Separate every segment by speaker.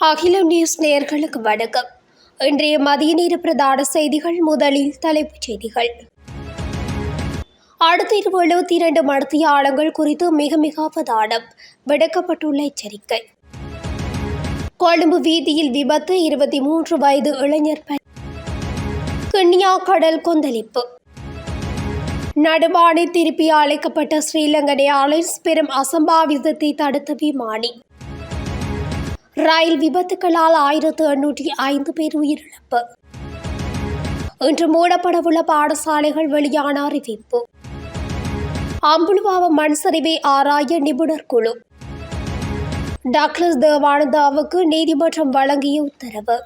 Speaker 1: அகிலம் நியூஸ் நேயர்களுக்கு வணக்கம். இன்றைய மதிய நேர பிரதான செய்திகள். முதலில் தலைப்புச் செய்திகள். அடுத்த 72 மணித்தியாலங்கள் குறித்து மிக அவதானம், விடுக்கப்பட்டுள்ள எச்சரிக்கை. கொழும்பு வீதியில் விபத்து, 23 வயது இளைஞர் கிண்ணியா கடல் கொந்தளிப்பு. நடுவானை திருப்பி அழைக்கப்பட்ட ஸ்ரீலங்கன் ஏர்லைன்ஸ் பெரும் அசம்பாவிதத்தை தடுத்த விமானி. ரயில் விபத்துகளால் 1805 பேர் உயிரிழப்பு. இன்று மூடப்படவுள்ள பாடசாலைகள் வெளியான அறிவிப்பு. அம்புலுவாவ மண் சரிவை ஆராய நிபுணர் குழு. டக்ளஸ் தேவானந்தாவுக்கு நீதிமன்றம் வழங்கிய உத்தரவு.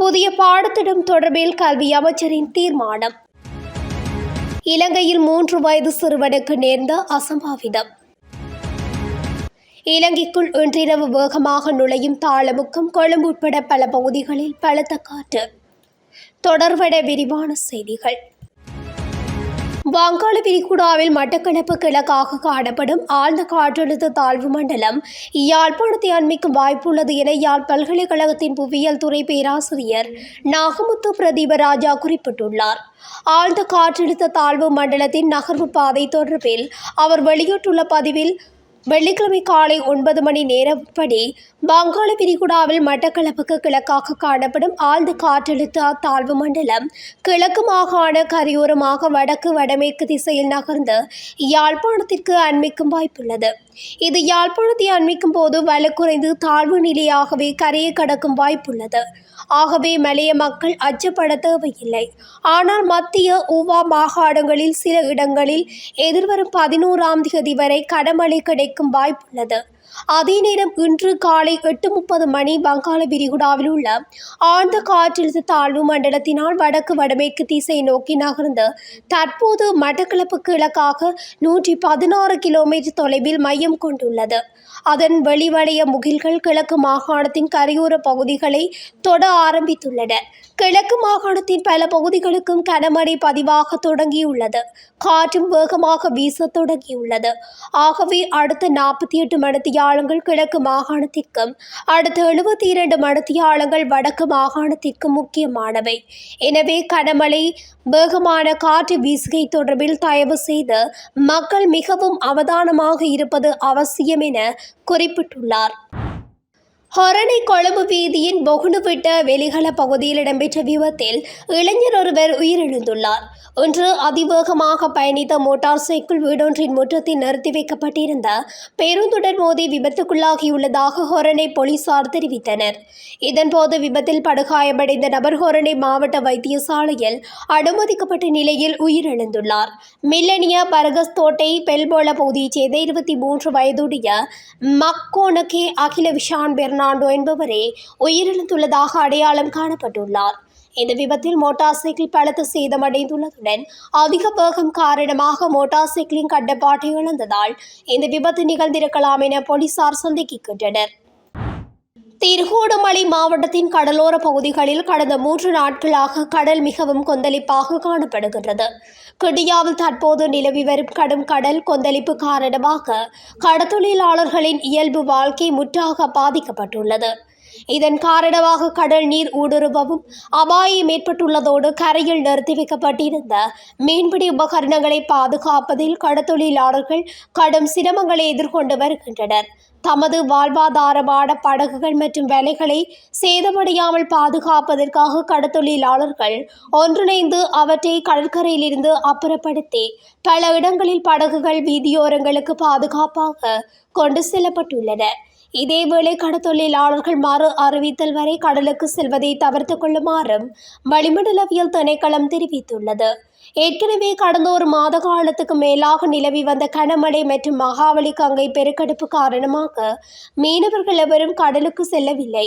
Speaker 1: புதிய பாடத்திட்டம் தொடர்பில் கல்வி அமைச்சரின் தீர்மானம். இலங்கையில் 3 வயது சிறுவனுக்கு நேர்ந்த அசம்பாவிதம். இலங்கைக்குள் இன்றிரவு வேகமாக நுழையும் தாளமுக்கம். கொழும்பு உட்பட பல பகுதிகளில் பலத்த காற்று. தொடர்பட விரிவான செய்திகள். வங்காள விரிகுடாவில் மட்டக்களப்பு கிழக்காக காணப்படும் ஆழ்ந்த காற்றழுத்த தாழ்வு மண்டலம் யாழ்ப்பாணத்தை அண்மிக்கும் வாய்ப்புள்ளது என யாழ் பல்கலைக்கழகத்தின் புவியியல் துறை பேராசிரியர் நாகமுத்து பிரதீபராஜா குறிப்பிட்டுள்ளார். ஆழ்ந்த காற்றழுத்த தாழ்வு மண்டலத்தின் நகர்வு பாதை தொடர்பில் அவர் வெளியிட்டுள்ள பதிவில், வெள்ளிக்கிழமை காலை 9 மணி நேரப்படி வங்காள விரிகுடாவில் மட்டக்களப்புக்கு கிழக்காக காணப்படும் ஆழ்ந்த காற்றழுத்த தாழ்வு மண்டலம் கிழக்கு மாகாண கரையோரமாக வடக்கு வடமேற்கு திசையில் நகர்ந்து யாழ்ப்பாணத்திற்கு அண்மிக்கும் வாய்ப்புள்ளது. இது யாழ்ப்பாணத்தை அண்மிக்கும் போது வலு குறைந்து தாழ்வு நிலையாகவே கரையை கடக்கும் வாய்ப்புள்ளது. ஆகவே மலைய மக்கள் அச்சப்பட தேவையில்லை. ஆனால் மத்திய ஊவா மாகாணங்களில் சில இடங்களில் எதிர்வரும் 11ஆம் தேதி வரை கனமழை கிடைக்கும் வாய்ப்புள்ளது. அதே நேரம் இன்று காலை 8:30 மணி வங்காள விரிகுடாவில் உள்ள ஆழ்ந்த காற்றழுத்த தாழ்வு மண்டலத்தினால் வடக்கு வடமேற்கு திசை நோக்கி நகர்ந்து தற்போது மட்டக்களப்பு கிழக்காக 116 கிலோமீட்டர் தொலைவில் மையம் கொண்டுள்ளது. அதன் வெளிவளைய முகில்கள் கிழக்கு மாகாணத்தின் கரையோர பகுதிகளை தொட ஆரம்பித்துள்ளன. கிழக்கு மாகாணத்தின் பல பகுதிகளுக்கும் கனமழை பதிவாக தொடங்கியுள்ளது. காற்றும் வேகமாக வீச தொடங்கியுள்ளது. ஆகவே அடுத்த 48 மணித்தியாலங்கள் கிழக்கு மாகாணத்திற்கும் அடுத்த 72 மணித்தியாலங்கள் வடக்கு மாகாணத்திற்கும் முக்கியமானவை. எனவே கனமழை வேகமான காற்று வீசுகை தொடர்பில் தயவு செய்து மக்கள் மிகவும் அவதானமாக இருப்பது அவசியம் என குறிப்பிட்டுள்ளார். ஹொரணை கொழும்பு வீதியின் பொகுண்டுவிட்ட வெளிகள பகுதியில் இடம்பெற்ற விபத்தில் இளைஞர் ஒருவர் உயிரிழந்துள்ளார். இன்று அதிவேகமாக பயணித்த மோட்டார் சைக்கிள் வீடொன்றின் முற்றத்தில் நிறுத்தி வைக்கப்பட்டிருந்த பேருந்துடன் மோதி விபத்துக்குள்ளாகியுள்ளதாக ஹொரணை போலீசார் தெரிவித்தனர். இதன்போது விபத்தில் படுகாயமடைந்த நபர் ஹொரணை மாவட்ட வைத்தியசாலையில் அனுமதிக்கப்பட்ட நிலையில் உயிரிழந்துள்ளார். மில்லனிய பரகஸ்தோட்டை பெல்போல பகுதியைச் சேர்ந்த 23 வயதுடைய மக்கோனகே அகில விஷான் பெர்னாண்டோ என்பவரே உயிரிழந்துள்ளதாக அடையாளம் காணப்பட்டுள்ளார். இந்த விபத்தில் மோட்டார் சைக்கிள் பலத்த சேதமடைந்துள்ளதுடன் அதிக வேகம் காரணமாக மோட்டார் சைக்கிளின் கட்டுப்பாட்டை இழந்ததால் இந்த விபத்து நிகழ்ந்திருக்கலாம் என போலீசார் சந்தேகிக்கின்றனர். திருகோணமலை மாவட்டத்தின் கடலோர பகுதிகளில் கடந்த 3 நாட்களாக கடல் மிகவும் கொந்தளிப்பாக காணப்படுகின்றது. கிண்டியாவில் தற்போது நிலவி வரும் கடும் கடல் கொந்தளிப்பு காரணமாக கடற்தொழிலாளர்களின் இயல்பு வாழ்க்கை முற்றாக பாதிக்கப்பட்டுள்ளது. இதன் காரணமாக கடல் நீர் ஊடுருவவும் அபாயம் ஏற்பட்டுள்ளதோடு கரையில் நிறுத்தி வைக்கப்பட்டிருந்த மீன்பிடி உபகரணங்களை பாதுகாப்பதில் கடற்தொழிலாளர்கள் கடும் சிரமங்களை எதிர்கொண்டு வருகின்றனர். தமது வாழ்வாதாரமான படகுகள் மற்றும் வேலைகளை சேதமடையாமல் பாதுகாப்பதற்காக கடற்தொழிலாளர்கள் ஒன்றிணைந்து அவற்றை கடற்கரையிலிருந்து அப்புறப்படுத்தி பல இடங்களில் படகுகள் வீதியோரங்களுக்கு பாதுகாப்பாக கொண்டு செல்லப்பட்டுள்ளன. இதேவேளை கடற்தொழிலாளர்கள் மறு அறிவித்தல் வரை கடலுக்கு செல்வதை தவிர்த்து கொள்ளுமாறும் வளிமண்டலவியல் திணைக்களம் தெரிவித்துள்ளது. ஏற்கனவே கடந்த ஒரு மாத காலத்துக்கு மேலாக நிலவி வந்த கனமழை மற்றும் மகாவலி கங்கை பெருக்கெடுப்பு காரணமாக மீனவர்கள் எவரும் கடலுக்கு செல்லவில்லை.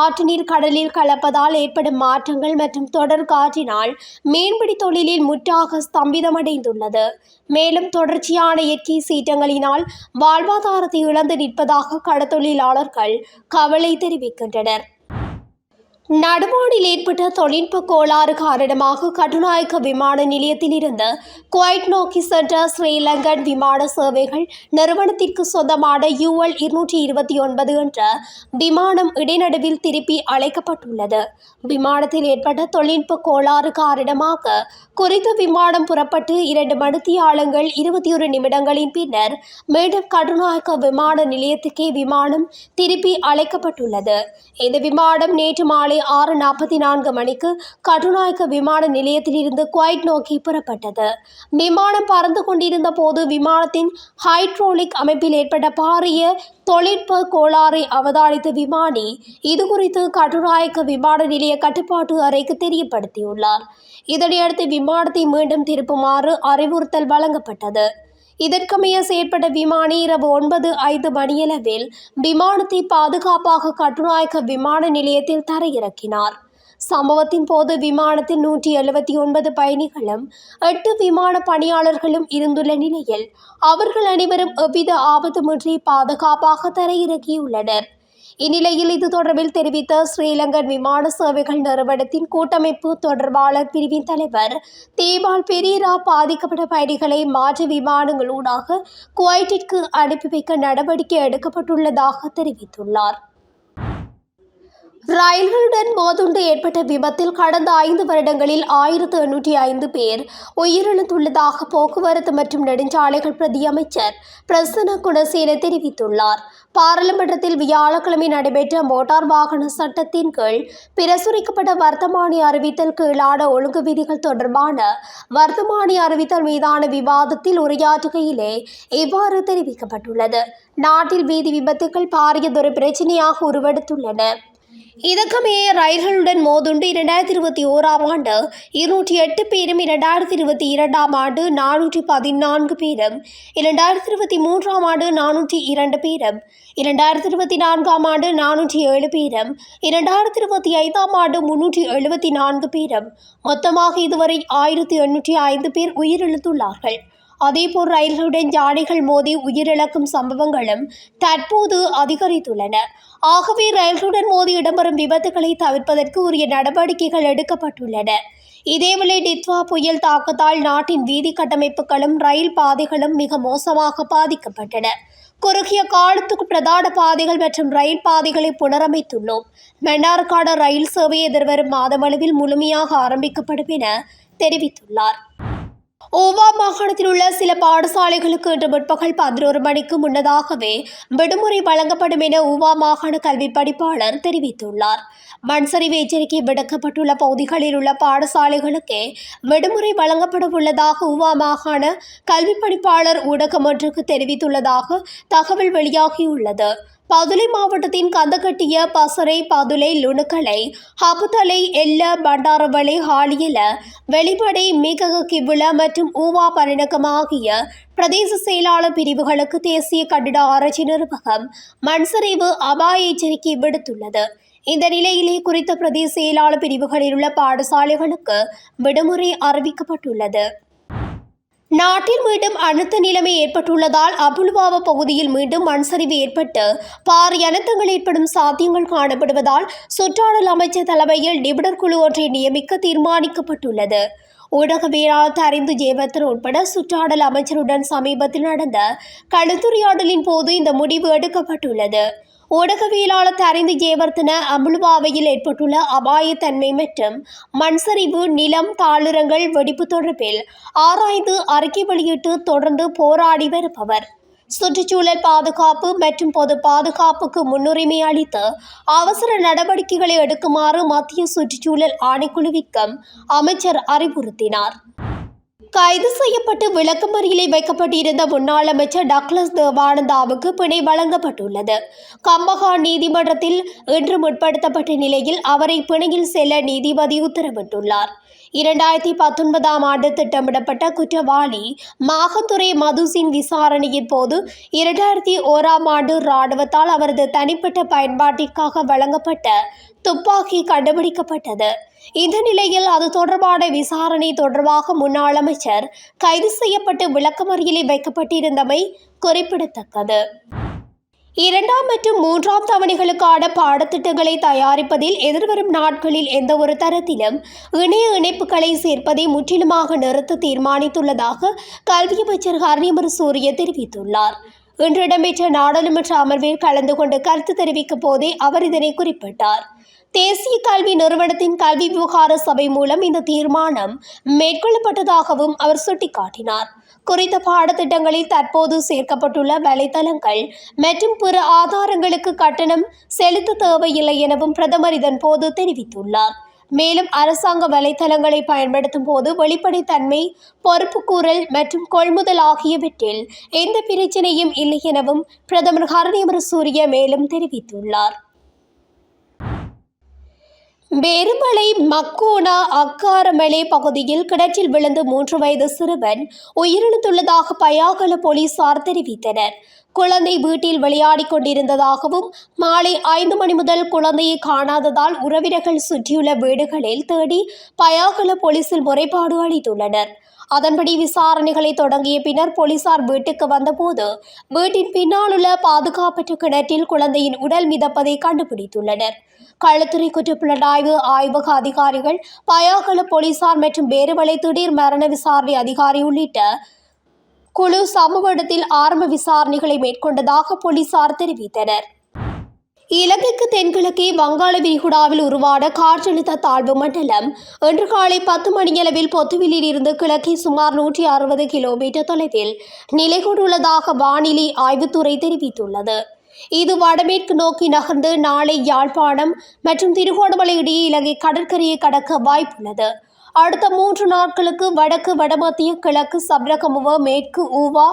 Speaker 1: ஆற்று நீர் கடலில் கலப்பதால் ஏற்படும் மாற்றங்கள் மற்றும் தொடர் காற்றினால் மீன்பிடி தொழிலில் முற்றாக ஸ்தம்பிதமடைந்துள்ளது. மேலும் தொடர்ச்சியான இயற்கை சீற்றங்களினால் வாழ்வாதாரத்தை இழந்து நிற்பதாக கடற்தொழிலாளர்கள் கவலை தெரிவிக்கின்றனர். நடுவானில் ஏற்பட்ட தொழில்நுட்ப கோளாறு காரணமாக கட்டுநாயக்க விமான நிலையத்தில் இருந்து குவைட் நோக்கி சென்ற ஸ்ரீலங்கன் விமான சேவைகள் நிறுவனத்திற்கு சொந்தமான UL 229 என்ற விமானம் இடைநடுவில் திருப்பி அழைக்கப்பட்டுள்ளது. விமானத்தில் ஏற்பட்ட தொழில்நுட்ப கோளாறு காரணமாக குறித்த விமானம் புறப்பட்டு 2 மணித்தியாலங்கள் 21 நிமிடங்களின் பின்னர் மீண்டும் கட்டுநாயக்க விமான நிலையத்துக்கே விமானம் திருப்பி அழைக்கப்பட்டுள்ளது. இந்த விமானம் நேற்று மாலை 6:44 மணிக்கு கட்டுநாயக்க விமான நிலையத்தில் இருந்து குவைட் நோக்கி புறப்பட்டது. விமானம் பறந்து கொண்டிருந்த போது விமானத்தின் ஹைட்ரோலிக் அமைப்பில் ஏற்பட்ட பாரிய தொழில்நுட்ப கோளாறை அவதானித்த விமானி இதுகுறித்து கட்டுநாயக்க விமான நிலைய கட்டுப்பாட்டு அறைக்கு தெரியப்படுத்தியுள்ளார். இதனையடுத்து விமானத்தை மீண்டும் திருப்புமாறு அறிவுறுத்தல் வழங்கப்பட்டது. இதற்கமைய செயற்பட்ட விமானி இரவு 9:05 மணியளவில் விமானத்தை பாதுகாப்பாக கட்டுநாயக்க விமான நிலையத்தில் தரையிறக்கினார். சம்பவத்தின் போது விமானத்தில் 179 பயணிகளும் 8 விமான பணியாளர்களும் இருந்துள்ள நிலையில் அவர்கள் அனைவரும் எவ்வித ஆபத்துமின்றி பாதுகாப்பாக தரையிறக்கியுள்ளனர். இந்நிலையில் இது தொடர்பில் தெரிவித்த ஸ்ரீலங்கன் விமான சேவைகள் நிறுவனத்தின் கூட்டமைப்பு தொடர்பாளர் பிரிவின் தலைவர் தேவால் பெரேரா பாதிக்கப்பட்ட பயணிகளை மாற்று விமானங்களூடாக குவைட்டிற்கு அனுப்பி வைக்க நடவடிக்கை எடுக்கப்பட்டுள்ளதாக தெரிவித்துள்ளார். ரயில்களுடன் மோதுண்டு ஏற்பட்ட விபத்தில் கடந்த 5 வருடங்களில் 1805 பேர் உயிரிழந்துள்ளதாக போக்குவரத்து மற்றும் நெடுஞ்சாலைகள் பிரதி அமைச்சர் பிரசன்ன குணசேன தெரிவித்துள்ளார். பாராளுமன்றத்தில் வியாழக்கிழமை நடைபெற்ற மோட்டார் வாகன சட்டத்தின் கீழ் பிரசுரிக்கப்பட்ட வர்த்தமானி அறிவித்தல் கீழான ஒழுங்கு விதிகள் தொடர்பான வர்த்தமானி அறிவித்தல் மீதான விவாதத்தில் உரையாற்றுகையிலே இவ்வாறு தெரிவிக்கப்பட்டுள்ளது. நாட்டில் வீதி விபத்துகள் பாரியதொரு பிரச்சினையாக உருவெடுத்துள்ளன. இதற்கமைய ரயில்களுடன் மோதுண்டு 2021 ஆண்டு 208 பேரும் 2022 ஆண்டு 414 பேரும் 2023 ஆண்டு 402 பேரும் 2024 ஆண்டு 407 பேரும் 2025 ஆண்டு 374 பேரும் மொத்தமாக இதுவரை 1805 பேர் உயிரிழந்துள்ளார்கள். அதேபோல் ரயில்களுடன் யானைகள் மோதி உயிரிழக்கும் சம்பவங்களும் தற்போது அதிகரித்துள்ளன. ஆகவே ரயில்களுடன் மோதி இடம்பெறும் விபத்துகளை தவிர்ப்பதற்கு உரிய நடவடிக்கைகள் எடுக்கப்பட்டுள்ளன. இதேவேளை டித்வா புயல் தாக்கத்தால் நாட்டின் வீதி கட்டமைப்புகளும் ரயில் பாதைகளும் மிக மோசமாக பாதிக்கப்பட்டன. குறுகிய காலத்துக்கு பிரதான பாதைகள் மற்றும் ரயில் பாதைகளை புனரமைத்துள்ளோம். மன்னார்காடு ரயில் சேவை எதிர்வரும் மாதமளவில் முழுமையாக ஆரம்பிக்கப்படும் என தெரிவித்துள்ளார். ஊவா மாகாணத்தில் உள்ள சில பாடசாலைகளுக்கு இன்று முற்பகல் 11 மணிக்கு முன்னதாகவே விடுமுறை வழங்கப்படும் என ஊவா மாகாண கல்வி படிப்பாளர் தெரிவித்துள்ளார். மண்சரிவு எச்சரிக்கை விடுக்கப்பட்டுள்ள பகுதிகளில் உள்ள பாடசாலைகளுக்கே விடுமுறை வழங்கப்பட உள்ளதாக ஊவா மாகாண கல்வி படிப்பாளர் ஊடகம் ஒன்றுக்கு தெரிவித்துள்ளதாக தகவல் வெளியாகியுள்ளது. பதுளை மாவட்டத்தின் கந்தகட்டிய பசறை பதுளை லுணுக்கலை ஹபுதலை எல்ல பண்டாரவளை ஹாலியல வெளிப்படை மிக கிவுள மற்றும் ஊவா பரிணக்கம் ஆகிய பிரதேச செயலாளர் பிரிவுகளுக்கு தேசிய கட்டிட ஆராய்ச்சி நிர்வாகம் மண்சரிவு அபாய எச்சரிக்கை விடுத்துள்ளது. இந்த நிலையிலே குறித்த பிரதேச செயலாளர் பிரிவுகளில் உள்ள பாடசாலைகளுக்கு விடுமுறை அறிவிக்கப்பட்டுள்ளது. நாட்டில் மீண்டும் அழுத்த நிலைமை ஏற்பட்டுள்ளதால் அபுலுவாவ பகுதியில் மீண்டும் மண்சரிவு ஏற்பட்டு பாரிய அனர்த்தங்கள் ஏற்படும் சாத்தியங்கள் காணப்படுவதால் சுற்றாடல் அமைச்சர் தலைமையில் நிபுணர் குழு ஒன்றை நியமிக்க தீர்மானிக்கப்பட்டுள்ளது. ஊடகவியலாளர் தரிந்து ஜேவர்தன உட்பட சுற்றாடல் அமைச்சருடன் சமீபத்தில் நடந்த கலந்துரையாடலின் போது இந்த முடிவு எடுக்கப்பட்டுள்ளது. ஊடகவியலாளர் தரிந்து ஜேவர்தன அமுலுவாவையில் ஏற்பட்டுள்ள அபாயத்தன்மை மற்றும் மண்சரிவு நிலம் தாளுரங்கள் வெடிப்பு தொடர்பில் ஆராய்ந்து அறிக்கை வெளியிட்டு தொடர்ந்து போராடி வருபவர். சுற்றுச்சூழல் பாதுகாப்பு மற்றும் பொது பாதுகாப்புக்கு முன்னுரிமை அளித்து அவசர நடவடிக்கைகளை எடுக்குமாறு மத்திய சுற்றுச்சூழல் ஆணைக்குழுவிற்கும் அமைச்சர் அறிவுறுத்தினார். கைது செய்யப்பட்டு விளக்கமறியலில் வைக்கப்பட்டிருந்த முன்னாள் அமைச்சர் டக்ளஸ் தேவானந்தாவுக்கு பிணை வழங்கப்பட்டுள்ளது. கம்பஹான் நீதிமன்றத்தில் இன்று முற்படுத்தப்பட்ட நிலையில் அவரை பிணையில் செல்ல நீதிபதி உத்தரவிட்டுள்ளார். 2019 ஆண்டு திட்டமிடப்பட்ட குற்றவாளி மாகந்துரை மதுசின் விசாரணையின் போது 2001 ஆண்டு இராணுவத்தால் அவரது தனிப்பட்ட பயன்பாட்டிற்காக வழங்கப்பட்ட துப்பாக்கி கண்டுபிடிக்கப்பட்டது. இந்த நிலையில் அது தொடர்பான விசாரணை தொடர்பாக முன்னாள் அமைச்சர் கைது செய்யப்பட்டு விளக்கமறியலில் வைக்கப்பட்டிருந்தமை குறிப்பிடத்தக்கது. இரண்டாம் மற்றும் மூன்றாம் தவணைகளுக்கான பாடத்திட்டங்களை தயாரிப்பதில் எதிர்வரும் நாட்களில் எந்தவொரு தரத்திலும் இணைய இணைப்புகளை சேர்ப்பதை முற்றிலுமாக நிறுத்த தீர்மானித்துள்ளதாக கல்வி அமைச்சர் ஹர்னிமர் சூரிய தெரிவித்துள்ளார். இன்று இடம்பெற்ற நாடாளுமன்ற அமர்வில் கலந்து கொண்டு கருத்து தெரிவிக்கும் போதே அவர் இதனை குறிப்பிட்டார். தேசிய கல்வி நிறுவனத்தின் கல்வி விவகார சபை மூலம் இந்த தீர்மானம் மேற்கொள்ளப்பட்டதாகவும் அவர் சுட்டிக்காட்டினார். குறித்த பாடத்திட்டங்களில் தற்போது சேர்க்கப்பட்டுள்ள வலைத்தளங்கள் மற்றும் பிற ஆதாரங்களுக்கு கட்டணம் செலுத்த தேவையில்லை எனவும் பிரதமர் இதன்போது தெரிவித்துள்ளார். மேலும் அரசாங்க வலைத்தளங்களை பயன்படுத்தும் போது வெளிப்படைத்தன்மை, பொறுப்புக்கூறல் மற்றும் கொள்முதல் ஆகியவற்றில் எந்த பிரச்சனையும் இல்லை எனவும் பிரதமர் ஹர்னிமர் சூரிய மேலும் தெரிவித்துள்ளார். பேருமலை மக்கோனா அக்காரமலை பகுதியில் கிணற்றில் விழுந்து 3 வயது சிறுவன் உயிரிழந்துள்ளதாக பயாகல போலீசார் தெரிவித்தனர். குழந்தை வீட்டில் விளையாடிக் கொண்டிருந்ததாகவும் மாலை 5 மணி முதல் குழந்தையை காணாததால் உறவினர்கள் சுற்றியுள்ள வீடுகளில் தேடி பயாகல போலீசில் முறைப்பாடு அளித்துள்ளனர். அதன்படி விசாரணைகளை தொடங்கிய பின்னர் போலீசார் வீட்டுக்கு வந்தபோது வீட்டின் பின்னாலுள்ள பாதுகாப்பற்ற கிணற்றில் குழந்தையின் உடல் மிதப்பதை கண்டுபிடித்துள்ளனர். களுத்துறை குற்றப்புலனாய்வு ஆய்வக அதிகாரிகள், பயாகல போலீசார் மற்றும் பேருமலை திடீர் மரண விசாரணை அதிகாரி உள்ளிட்ட குழு சம்பவ இடத்தில் ஆரம்ப விசாரணைகளை மேற்கொண்டதாக போலீசார் தெரிவித்தனர். இலங்கைக்கு தென்கிழக்கே வங்காள விரிகுடாவில் உருவான காற்றழுத்த தாழ்வு மண்டலம் இன்று காலை 10 மணியளவில் பொத்துவிலில் இருந்து கிழக்கே சுமார் 160 கிலோமீட்டர் தொலைவில் நிலை கொண்டுள்ளதாக வானிலை ஆய்வுத்துறை தெரிவித்துள்ளது. இது வடமேற்கு நோக்கி நகர்ந்து நாளை யாழ்ப்பாணம் மற்றும் திருகோணமலை இடையே இலங்கை கடற்கரையை கடக்க வாய்ப்புள்ளது. அடுத்த 3 நாட்களுக்கு வடக்கு, வடமத்திய கிழக்கு, சப்ரகமுவ, மேற்கு ஊவா,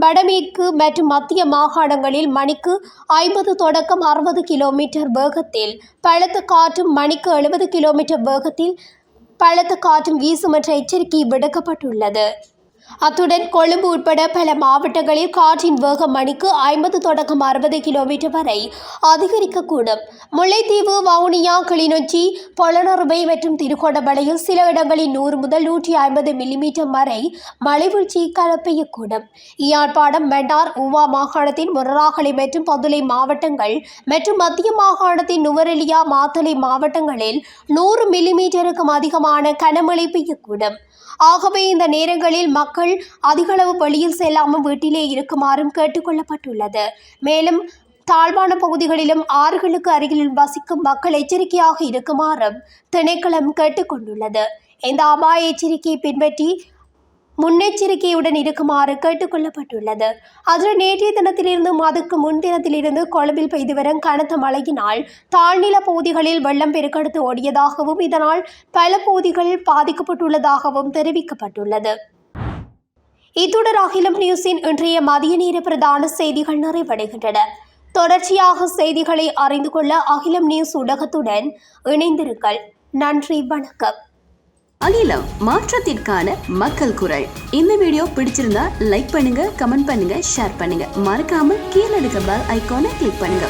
Speaker 1: வடமேற்கு மற்றும் மத்திய மாகாணங்களில் மணிக்கு 50 தொடக்கம் 60 கிலோமீட்டர் வேகத்தில் பலத்த காற்றும், மணிக்கு 70 கிலோமீட்டர் வேகத்தில் பலத்த காற்றும் வீசும் என்ற எச்சரிக்கை விடுக்கப்பட்டுள்ளது. அத்துடன் கொழும்பு உட்பட பல மாவட்டங்களில் காற்றின் வேகம் மணிக்கு 50 தொடக்கம் 60 கிலோமீட்டர் வரை அதிகரிக்கக்கூடும். முல்லைத்தீவு, வவுனியா, கிளிநொச்சி, பொலனறுவை மற்றும் திருகோணமலையில் சில இடங்களில் 100 முதல் 150 மில்லிமீட்டர் வரை மழை வீழ்ச்சி பெய்யக்கூடும். யாழ்ப்பாணம், மன்னார், ஊவா மாகாணத்தின் முரராகலை மற்றும் பதுளை மாவட்டங்கள் மற்றும் மத்திய மாகாணத்தின் நுவரெலியா, மாத்தளை மாவட்டங்களில் 100 மில்லிமீட்டருக்கும் அதிகமான கனமழை பெய்யக்கூடும். ஆகவே இந்த நேரங்களில் மக்கள் அதிகளவு வெளியில் செல்லாமல் வீட்டிலே இருக்குமாறும் கேட்டுக்கொள்ளப்பட்டுள்ளது. மேலும் தாழ்வான பகுதிகளிலும் ஆறுகளுக்கு அருகில் வசிக்கும் மக்கள் எச்சரிக்கையாக இருக்குமாறும் திணைக்களம் கேட்டுக்கொண்டுள்ளது. இந்த அபாய எச்சரிக்கையை பின்பற்றி முன்னெச்சரிக்கையுடன் இருக்குமாறு கேட்டுக்கொள்ளப்பட்டுள்ளது. அதில் நேற்றைய தினத்திலிருந்தும் அதற்கு முன்தினத்திலிருந்து கொழும்பில் பெய்து வரும் கனத்த மழையினால் தாழ்நில பகுதிகளில் வெள்ளம் பெருக்கெடுத்து ஓடியதாகவும் இதனால் பல பகுதிகள் பாதிக்கப்பட்டுள்ளதாகவும் தெரிவிக்கப்பட்டுள்ளது. இத்துடன் அகிலம் நியூஸின் இன்றைய மதிய நேர பிரதான செய்திகள் நிறைவடைகின்றன. தொடர்ச்சியாக செய்திகளை அறிந்து கொள்ள அகிலம் நியூஸ் ஊடகத்துடன் இணைந்திருங்கள். நன்றி, வணக்கம்.
Speaker 2: அகிலம், மாற்றத்திற்கான மக்கள் குரல். இந்த வீடியோ பிடிச்சிருந்தா லைக் பண்ணுங்க, கமெண்ட் பண்ணுங்க, ஷேர் பண்ணுங்க. மறக்காம கீழே இருக்க பெல் ஐகானை கிளிக் பண்ணுங்க.